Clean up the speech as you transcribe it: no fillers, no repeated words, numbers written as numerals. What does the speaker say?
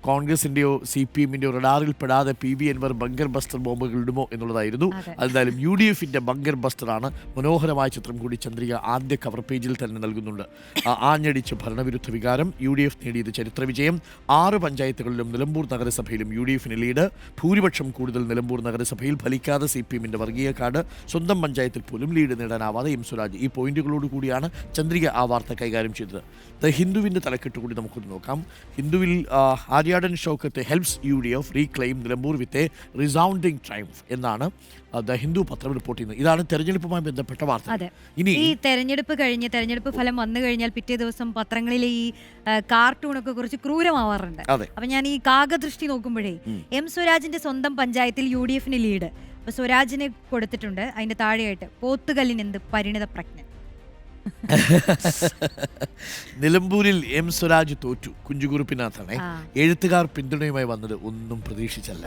കോൺഗ്രസിന്റെയോ CPM-ന്റെയോ റഡാറിൽ പെടാതെ PV Anwar bunker buster ബോംബുകൾ ഇടുമോ എന്നുള്ളതായിരുന്നു. എന്തായാലും UDF-ന്റെ ബങ്കർ ബസ്റ്ററാണ്. മനോഹരമായ ചിത്രം കൂടി ചന്ദ്രിക ആദ്യ കവർ പേജിൽ തന്നെ നൽകുന്നുണ്ട്. ആഞ്ഞടിച്ച് ഭരണവിരുദ്ധ വികാരം, UDF നേടിയത് ചരിത്ര വിജയം. 6 പഞ്ചായത്തുകളിലും നിലമ്പൂർ നഗരസഭയിലും UDF-ന് ലീഡ്. ഭൂരിപക്ഷം കൂടുതൽ നിലമ്പൂർ നഗരസഭയിൽ. ഫലിക്കാതെ CPM-ന്റെ വർഗീയ കാർഡ്. സ്വന്തം പഞ്ചായത്തിൽ പോലും ലീഡ് നേടാനാവാതെ എം സ്വരാജ്. ഈ പോയിന്റുകളോട് കൂടിയാണ് ചന്ദ്രിക ആ വാർത്ത കൈകാര്യം ചെയ്തത്. ദ ഹിന്ദുവിൻ്റെ തലക്കെട്ട് കൂടി നമുക്കൊന്ന് നോക്കാം. ഹിന്ദുവിൽ Aryadan Shoukath helps UDF reclaim Nilambur with a resounding triumph എന്നാണ് ദ ഹിന്ദു പത്രം റിപ്പോർട്ട് ചെയ്യുന്നത്. ഇതാണ് തെരഞ്ഞെടുപ്പുമായി ബന്ധപ്പെട്ട വാർത്ത. ഇനി ഈ തെരഞ്ഞെടുപ്പ് ഫലം വന്നു കഴിഞ്ഞാൽ പിറ്റേ ദിവസം പത്രങ്ങളിലെ ഈ കാർട്ടൂണൊക്കെ കുറച്ച് ക്രൂരമാവാറുണ്ട്. അപ്പൊ ഞാൻ ഈ കാകദൃഷ്ടി നോക്കുമ്പോഴേ എം സ്വരാജിന്റെ സ്വന്തം പഞ്ചായത്തിൽ UDF-ന് ലീഡ്. അപ്പൊ സ്വരാജിന് കൊടുത്തിട്ടുണ്ട് അതിന്റെ താഴെയായിട്ട് പോത്തുകല്ലിനെന്ത് പരിണിത പ്രജ്ഞ. നിലമ്പൂരിൽ എം സ്വരാജ് തോറ്റു. കുഞ്ചുകുറുപ്പിനകത്താണ് എഴുത്തുകാർ പിന്തുണയുമായി വന്നത്. ഒന്നും പ്രതീക്ഷിച്ചല്ല.